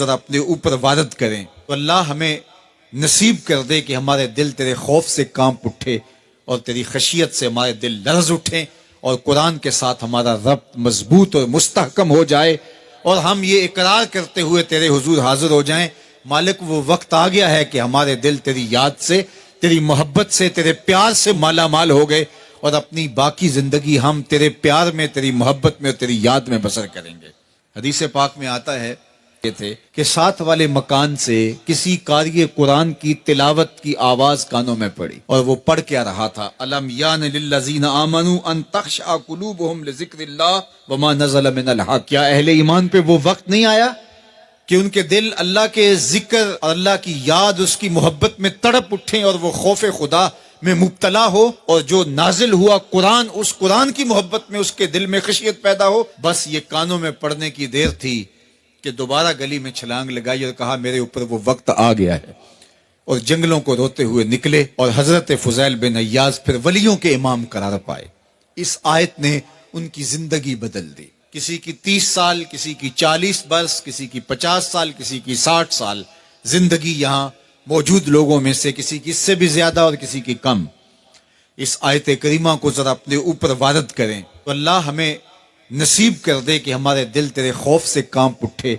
ذرا اپنے اوپر وارد کریں تو اللہ ہمیں نصیب کر دے کہ ہمارے دل تیرے خوف سے کانپ اٹھے اور تیری خشیت سے ہمارے دل لرز اٹھیں اور قرآن کے ساتھ ہمارا ربط مضبوط اور مستحکم ہو جائے اور ہم یہ اقرار کرتے ہوئے تیرے حضور حاضر ہو جائیں، مالک وہ وقت آ گیا ہے کہ ہمارے دل تیری یاد سے، تیری محبت سے، تیرے پیار سے مالا مال ہو گئے اور اپنی باقی زندگی ہم تیرے پیار میں، تیری محبت میں اور تیری یاد میں بسر کریں گے۔ حدیث پاک میں آتا ہے کہ ساتھ والے مکان سے کسی قاری قرآن کی تلاوت کی آواز کانوں میں پڑی اور وہ پڑھ کیا رہا تھا، الم یان للذین آمنوا ان تخشع قلوبهم لذکر اللہ وما نزل من الحق۔ کیا اہل ایمان پہ وہ وقت نہیں آیا کہ ان کے دل اللہ کے ذکر اور اللہ کی یاد، اس کی محبت میں تڑپ اٹھیں اور وہ خوف خدا میں مبتلا ہو، اور جو نازل ہوا قرآن، اس قرآن کی محبت میں اس کے دل میں خشیت پیدا ہو؟ بس یہ کانوں میں پڑھنے کی دیر تھی کہ دوبارہ گلی میں چھلانگ لگائی اور کہا میرے اوپر وہ وقت آ گیا ہے، اور جنگلوں کو روتے ہوئے نکلے اور حضرت فضیل بن عیاض پھر ولیوں کے امام قرار پائے۔ اس آیت نے ان کی زندگی بدل دی، کسی کی 30 سال، کسی کی 40 برس، کسی کی 50 سال، کسی کی 60 سال زندگی یہاں موجود لوگوں میں سے کسی کی اس سے بھی زیادہ اور کسی کی کم۔ اس آیت کریمہ کو ذرا اپنے اوپر وارد کریں تو اللہ ہمیں نصیب کر دے کہ ہمارے دل تیرے خوف سے کانپ اٹھے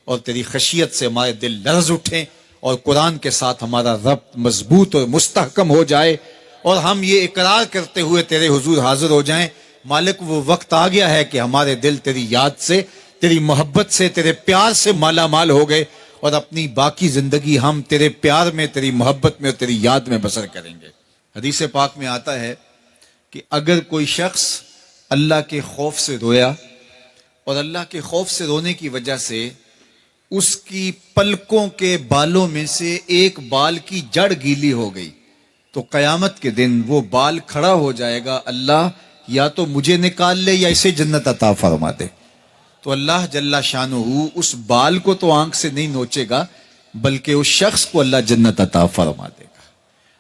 اور تیری خشیت سے ہمارے دل لرز اٹھیں اور قرآن کے ساتھ ہمارا ربط مضبوط اور مستحکم ہو جائے اور ہم یہ اقرار کرتے ہوئے تیرے حضور حاضر ہو جائیں، مالک وہ وقت آ گیا ہے کہ ہمارے دل تیری یاد سے، تیری محبت سے، تیرے پیار سے مالا مال ہو گئے اور اپنی باقی زندگی ہم تیرے پیار میں، تیری محبت میں اور تیری یاد میں بسر کریں گے۔ حدیث پاک میں آتا ہے کہ اگر کوئی شخص اللہ کے خوف سے رویا اور اللہ کے خوف سے رونے کی وجہ سے اس کی پلکوں کے بالوں میں سے ایک بال کی جڑ گیلی ہو گئی تو قیامت کے دن وہ بال کھڑا ہو جائے گا، اللہ یا تو مجھے نکال لے یا اسے جنت عطا فرما دے۔ تو اللہ جل شانہ اس بال کو تو آنکھ سے نہیں نوچے گا بلکہ اس شخص کو اللہ جنت عطا فرما دے گا۔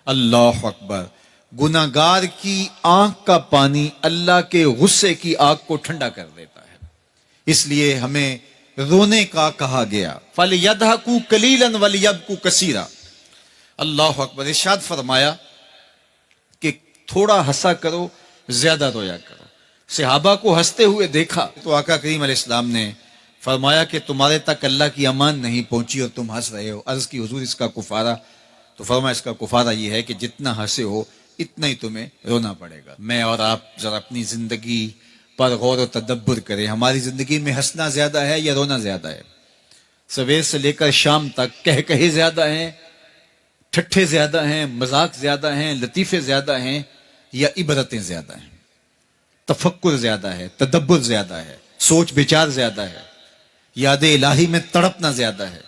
اللہ اکبر۔ گناہگار کی آنکھ کا پانی اللہ کے غصے کی آگ کو ٹھنڈا کر دیتا ہے، اس لیے ہمیں رونے کا کہا گیا، فَلْيَضْحَكُوا قَلِيلًا وَلْيَبْكُوا كَثِيرًا۔ اللہ اکبر۔ ارشاد فرمایا کہ تھوڑا ہنسا کرو، زیادہ رویا کرو۔ صحابہ کو ہنستے ہوئے دیکھا تو آقا کریم علیہ السلام نے فرمایا کہ تمہارے تک اللہ کی امان نہیں پہنچی اور تم ہنس رہے ہو۔ عرض کی حضور اس کا کفارہ؟ تو فرمایا اس کا کفارہ یہ ہے کہ جتنا ہنسے ہو اتنا ہی تمہیں رونا پڑے گا۔ میں اور آپ ذرا اپنی زندگی پر غور و تدبر کریں، ہماری زندگی میں ہنسنا زیادہ ہے یا رونا زیادہ ہے؟ سویر سے لے کر شام تک کہے زیادہ ہیں، ٹھٹھے زیادہ ہیں، مذاق زیادہ ہیں، لطیفے زیادہ ہیں، یا عبرتیں زیادہ ہیں؟ تفکر زیادہ ہے، تدبر زیادہ ہے، سوچ بچار زیادہ ہے، یاد الہی میں تڑپنا زیادہ ہے،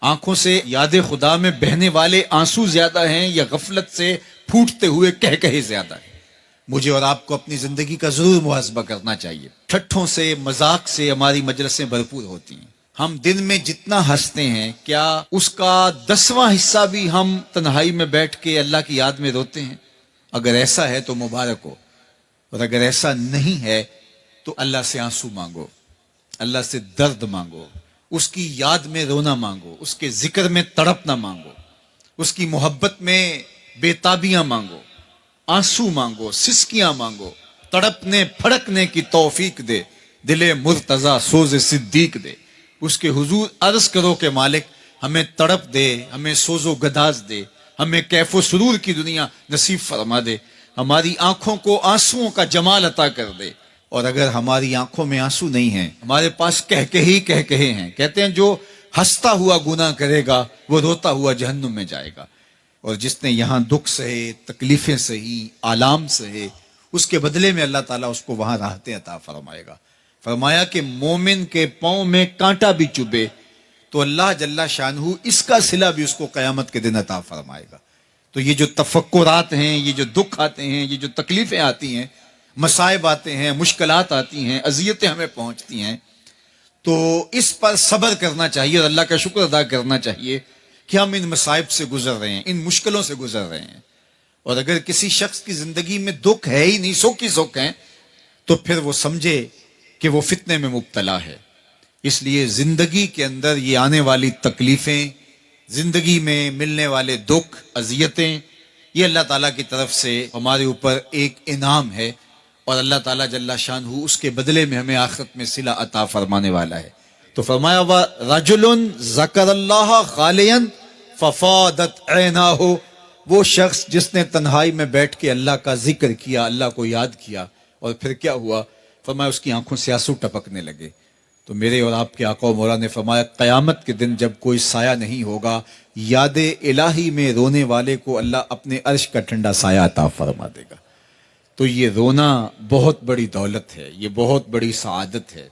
آنکھوں سے یاد خدا میں بہنے والے آنسو زیادہ ہیں، یا غفلت سے پھوٹتے ہوئے کہے زیادہ ہیں؟ مجھے اور آپ کو اپنی زندگی کا ضرور محاسبہ کرنا چاہیے۔ ٹھٹھوں سے، مذاق سے ہماری مجلسیں بھرپور ہوتی ہیں۔ ہم دن میں جتنا ہنستے ہیں کیا اس کا 10واں حصہ بھی ہم تنہائی میں بیٹھ کے اللہ کی یاد میں روتے ہیں؟ اگر ایسا ہے تو مبارک ہو، اور اگر ایسا نہیں ہے تو اللہ سے آنسو مانگو، اللہ سے درد مانگو، اس کی یاد میں رونا مانگو، اس کے ذکر میں تڑپنا مانگو، اس کی محبت میں بے تابیاں مانگو، آنسو مانگو، سسکیاں مانگو، تڑپنے پھڑکنے کی توفیق دے، دل مرتضی سوز صدیق دے۔ اس کے حضور عرض کرو کہ مالک ہمیں تڑپ دے، ہمیں سوز و گداز دے، ہمیں کیف و سرور کی دنیا نصیب فرما دے، ہماری آنکھوں کو آنسوؤں کا جمال عطا کر دے۔ اور اگر ہماری آنکھوں میں آنسو نہیں ہیں، ہمارے پاس کہے ہیں، کہتے ہیں جو ہنستا ہوا گناہ کرے گا وہ روتا ہوا جہنم میں جائے گا، اور جس نے یہاں دکھ سہے، تکلیفیں سہی، آلام سہے، اس کے بدلے میں اللہ تعالیٰ اس کو وہاں راحتیں عطا فرمائے گا۔ فرمایا کہ مومن کے پاؤں میں کانٹا بھی چبھے تو اللہ جل شانہ اس کا صلہ بھی اس کو قیامت کے دن عطا فرمائے گا۔ تو یہ جو تفکرات ہیں، یہ جو دکھ آتے ہیں، یہ جو تکلیفیں آتی ہیں، مصائب آتے ہیں، مشکلات آتی ہیں، اذیتیں ہمیں پہنچتی ہیں، تو اس پر صبر کرنا چاہیے اور اللہ کا شکر ادا کرنا چاہیے کہ ہم ان مصائب سے گزر رہے ہیں، ان مشکلوں سے گزر رہے ہیں۔ اور اگر کسی شخص کی زندگی میں دکھ ہے ہی نہیں، سکھ ہی سکھ ہیں، تو پھر وہ سمجھے کہ وہ فتنے میں مبتلا ہے، اس لیے زندگی کے اندر یہ آنے والی تکلیفیں، زندگی میں ملنے والے دکھ، اذیتیں، یہ اللہ تعالیٰ کی طرف سے ہمارے اوپر ایک انعام ہے، اور اللہ تعالیٰ جل شانہ اس کے بدلے میں ہمیں آخرت میں صلہ عطا فرمانے والا ہے۔ تو فرمایا رجل ذکر اللہ خالیا ففاضت عیناہ، وہ شخص جس نے تنہائی میں بیٹھ کے اللہ کا ذکر کیا، اللہ کو یاد کیا، اور پھر کیا ہوا؟ فرمایا اس کی آنکھوں سے آنسو ٹپکنے لگے۔ تو میرے اور آپ کے آقا و مولا نے فرمایا قیامت کے دن جب کوئی سایہ نہیں ہوگا، یاد الہی میں رونے والے کو اللہ اپنے عرش کا ٹھنڈا سایہ عطا فرما دے گا۔ تو یہ رونا بہت بڑی دولت ہے، یہ بہت بڑی سعادت ہے۔